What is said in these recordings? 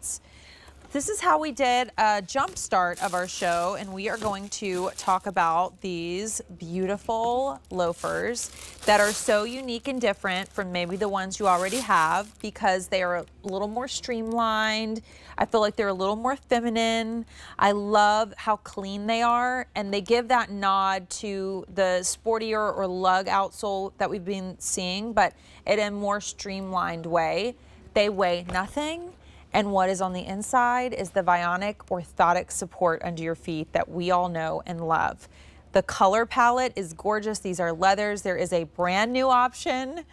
flats. This is how we did a jump start of our show, and we are going to talk about these beautiful loafers that are so unique and different from maybe the ones you already have because they are a little more streamlined. I feel like they're a little more feminine. I love how clean they are, and they give that nod to the sportier or lug outsole that we've been seeing, but in a more streamlined way. They weigh nothing. And what is on the inside is the Vionic orthotic support under your feet that we all know and love. The color palette is gorgeous. These are leathers. There is a brand new option.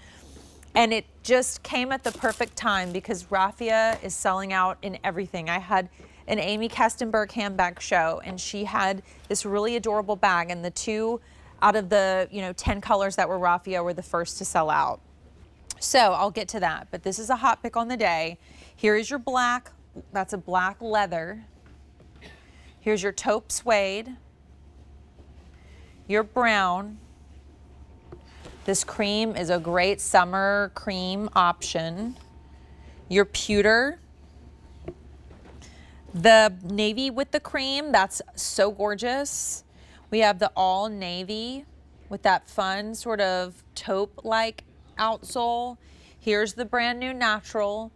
And it just came at the perfect time because Raffia is selling out in everything. I had an Amy Kestenberg handbag show, and she had this really adorable bag, and the 2 out of the 10 colors that were Raffia were the first to sell out. So I'll get to that, but this is a hot pick on the day. Here is your black, that's a black leather. Here's your taupe suede, your brown. This cream is a great summer cream option. Your pewter, the navy with the cream, that's so gorgeous. We have the all navy with that fun sort of taupe-like outsole. Here's the brand new natural.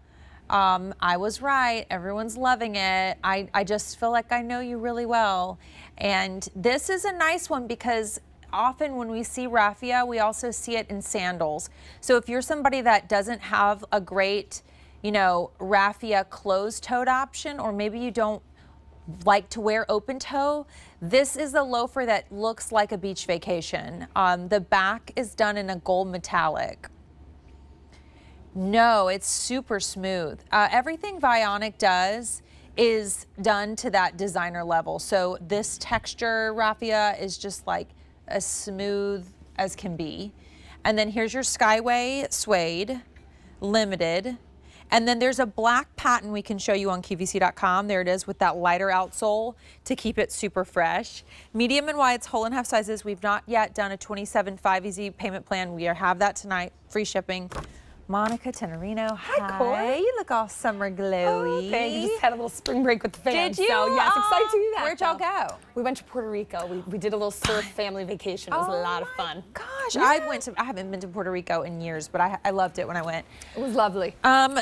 I was right, everyone's loving it. I just feel like I know you really well. And this is a nice one because often when we see raffia, we also see it in sandals. So if you're somebody that doesn't have a great, raffia closed-toed option, or maybe you don't like to wear open toe, this is a loafer that looks like a beach vacation. The back is done in a gold metallic. No, it's super smooth. Everything Vionic does is done to that designer level. So this texture raffia is just like as smooth as can be. And then here's your Skyway suede, limited. And then there's a black patent we can show you on QVC.com. There it is with that lighter outsole to keep it super fresh. Medium and wide's whole and half sizes. We've not yet done a 27.5 easy payment plan. We have that tonight, free shipping. Monica Tenorino, hi. Cora. You look all summer glowy. Oh, thank you. Just had a little spring break with the fam. Did you? So, yes, excited to do that. Where'd y'all go? We went to Puerto Rico. We did a little surf family vacation. It was a lot of fun. Gosh, Yeah. I haven't been to Puerto Rico in years, but I loved it when I went. It was lovely.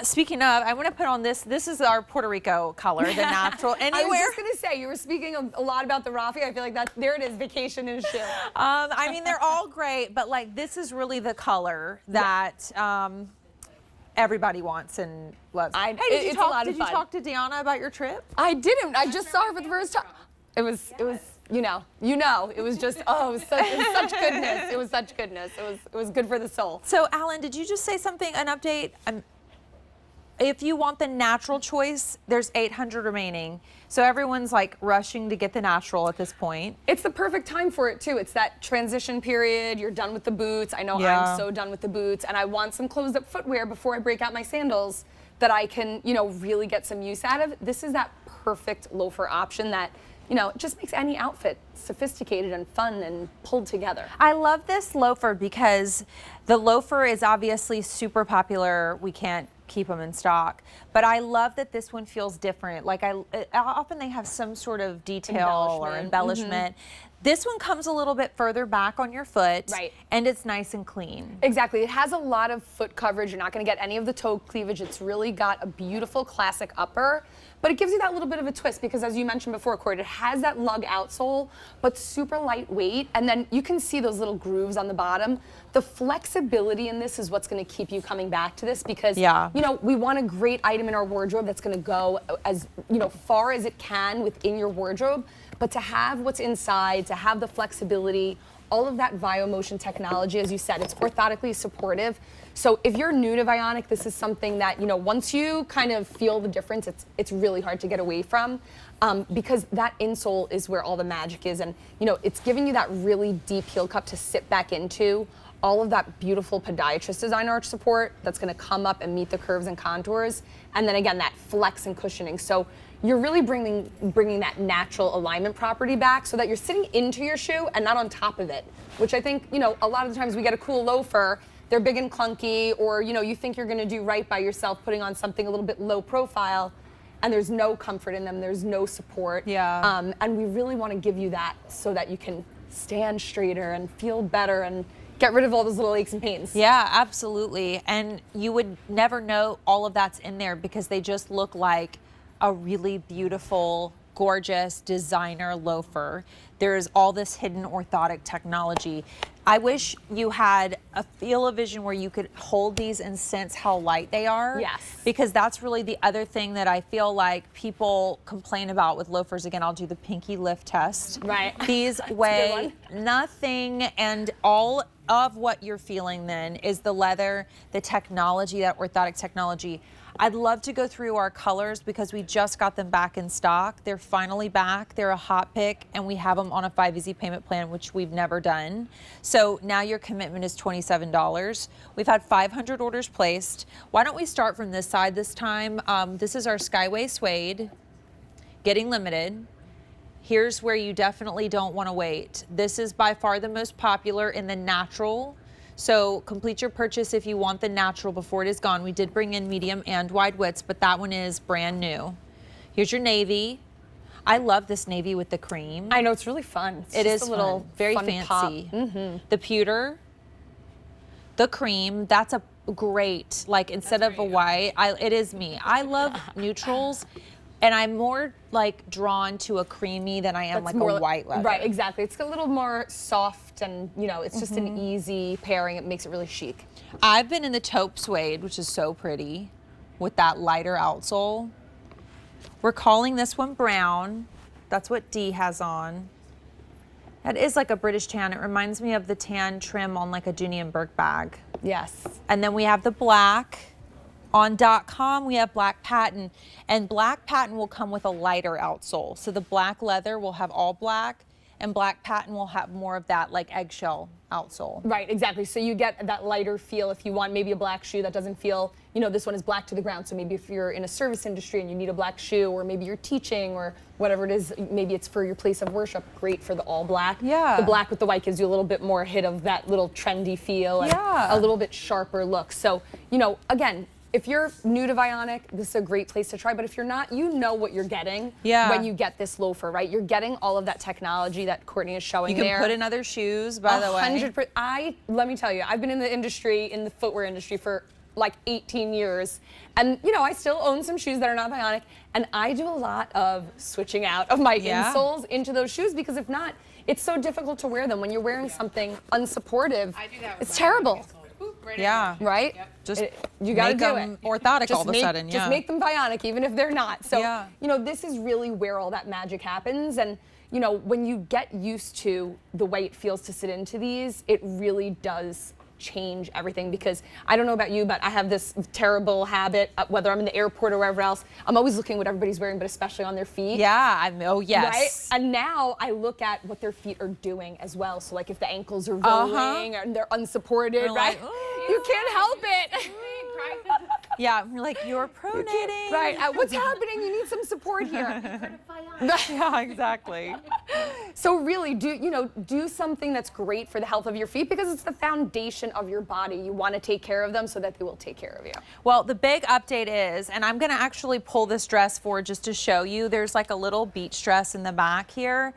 Speaking of, I want to put on this. This is our Puerto Rico color, the natural. Anywhere. I was just gonna say, you were speaking a lot about the raffia. I feel like there it is, vacation in a shoe. I mean, they're all great, but like this is really the color that everybody wants and loves. Hey, did you talk to Deanna about your trip? I didn't. I just saw her for the first time. It was. It was just. Oh, it was such goodness. It was such goodness. It was good for the soul. So, Alan, did you just say something? An update? If you want the natural choice, there's 800 remaining. So everyone's like rushing to get the natural at this point. It's the perfect time for it too. It's that transition period. You're done with the boots. I know I'm so done with the boots, and I want some closed up footwear before I break out my sandals that I can, really get some use out of. This is that perfect loafer option that, it just makes any outfit sophisticated and fun and pulled together. I love this loafer because the loafer is obviously super popular. We can't keep them in stock, but I love that this one feels different. Like often they have some sort of detail or embellishment. This one comes a little bit further back on your foot, right? And it's nice and clean. Exactly. It has a lot of foot coverage. You're not going to get any of the toe cleavage. It's really got a beautiful classic upper, but it gives you that little bit of a twist because, as you mentioned before, Corey, it has that lug outsole, but super lightweight, and then you can see those little grooves on the bottom. The flexibility in this is what's going to keep you coming back to this because, we want a great item in our wardrobe that's going to go as, far as it can within your wardrobe, but to have what's inside, to have the flexibility, all of that VioMotion technology, as you said, it's orthotically supportive. So if you're new to Vionic, this is something that, once you kind of feel the difference, it's really hard to get away from because that insole is where all the magic is. And, it's giving you that really deep heel cup to sit back into, all of that beautiful podiatrist design arch support that's going to come up and meet the curves and contours. And then again, that flex and cushioning. So you're really bringing that natural alignment property back so that you're sitting into your shoe and not on top of it, which I think, a lot of the times we get a cool loafer, they're big and clunky, or, you think you're going to do right by yourself putting on something a little bit low profile. and there's no comfort in them, there's no support. Yeah. And we really want to give you that so that you can stand straighter and feel better and get rid of all those little aches and pains. Yeah, absolutely. And you would never know all of that's in there because they just look like a really beautiful, gorgeous designer loafer. There's all this hidden orthotic technology. I wish you had a field of vision where you could hold these and sense how light they are. Yes. Because that's really the other thing that I feel like people complain about with loafers. Again, I'll do the pinky lift test. Right. These weigh nothing, and all of what you're feeling then is the leather, the technology, that orthotic technology. I'd love to go through our colors because we just got them back in stock. They're finally back. They're a hot pick, and we have them on a 5 easy payment plan, which we've never done. So now your commitment is $27. We've had 500 orders placed. Why don't we start from this side this time? This is our Skyway Suede, getting limited. Here's where you definitely don't want to wait. This is by far the most popular in the natural. So complete your purchase if you want the natural before it is gone. We did bring in medium and wide widths, but that one is brand new. Here's your navy. I love this navy with the cream. I know, it's really fun. It is a little very fun fancy. Pop. The pewter, the cream, that's a great, like instead of a white, it is me. I love neutrals. And I'm more like drawn to a creamy than I am like a white leather. Right, exactly. It's a little more soft and, you know, it's just an easy pairing. It makes it really chic. I've been in the taupe suede, which is so pretty, with that lighter outsole. We're calling this one brown. That's what Dee has on. That is like a British tan. It reminds me of the tan trim on like a Dooney & Burke bag. Yes. And then we have the black. On .com, we have black patent, and black patent will come with a lighter outsole. So the black leather will have all black, and black patent will have more of that like eggshell outsole. Right, exactly. So you get that lighter feel if you want maybe a black shoe that doesn't feel, you know, this one is black to the ground. So maybe if you're in a service industry and you need a black shoe, or maybe you're teaching or whatever it is, maybe it's for your place of worship, great for the all black. Yeah. The black with the white gives you a little bit more hit of that little trendy feel and a little bit sharper look. So, you know, again, if you're new to Vionic, this is a great place to try. But if you're not, you know what you're getting when you get this loafer, right? You're getting all of that technology that Courtney is showing there. You can put in other shoes, by the way. 100%. Let me tell you, I've been in the industry, in the footwear industry for like 18 years. And, you know, I still own some shoes that are not Vionic. And I do a lot of switching out of my insoles into those shoes because if not, it's so difficult to wear them. When you're wearing something unsupportive, it's terrible. Right? Yep. Just you gotta do it. Orthotic just all of a sudden. Just make them Vionic, even if they're not. So, you know, this is really where all that magic happens. And, you know, when you get used to the way it feels to sit into these, it really does change everything. Because I don't know about you, but I have this terrible habit, whether I'm in the airport or wherever else, I'm always looking what everybody's wearing, but especially on their feet. Yeah, oh yes. Right? And now I look at what their feet are doing as well. So like if the ankles are rolling and they're unsupported, right? Like, you can't help it. Yeah, you're like, you're pronating. Right, what's happening? You need some support here. Yeah, exactly. So really, do something that's great for the health of your feet because it's the foundation of your body. You want to take care of them so that they will take care of you. Well, the big update is, and I'm going to actually pull this dress forward just to show you, there's like a little beach dress in the back here.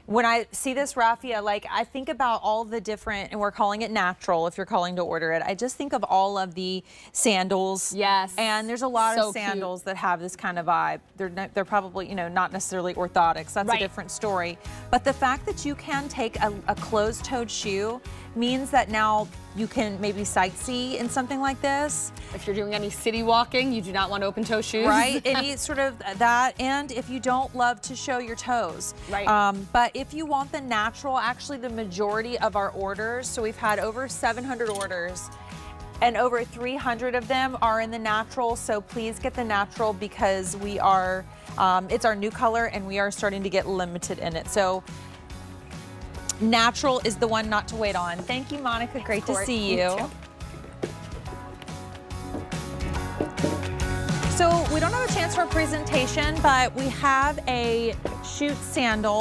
When I see this raffia, like I think about all the different, and we're calling it natural if you're calling to order it. I just think of all of the sandals. Yes. And there's a lot of sandals that have this kind of vibe. They're probably, you know, not necessarily orthotics. That's a different story. But the fact that you can take a closed-toed shoe means that now you can maybe sightsee in something like this. If you're doing any city walking, you do not want open-toe shoes. Right, it needs sort of that, and if you don't love to show your toes. Right. But if you want the natural, actually the majority of our orders, so we've had over 700 orders, and over 300 of them are in the natural, so please get the natural because we are, it's our new color and we are starting to get limited in it. So natural is the one not to wait on. Thank you, Monica. Great to see you. So we don't have a chance for a presentation, but we have a shoot sandal.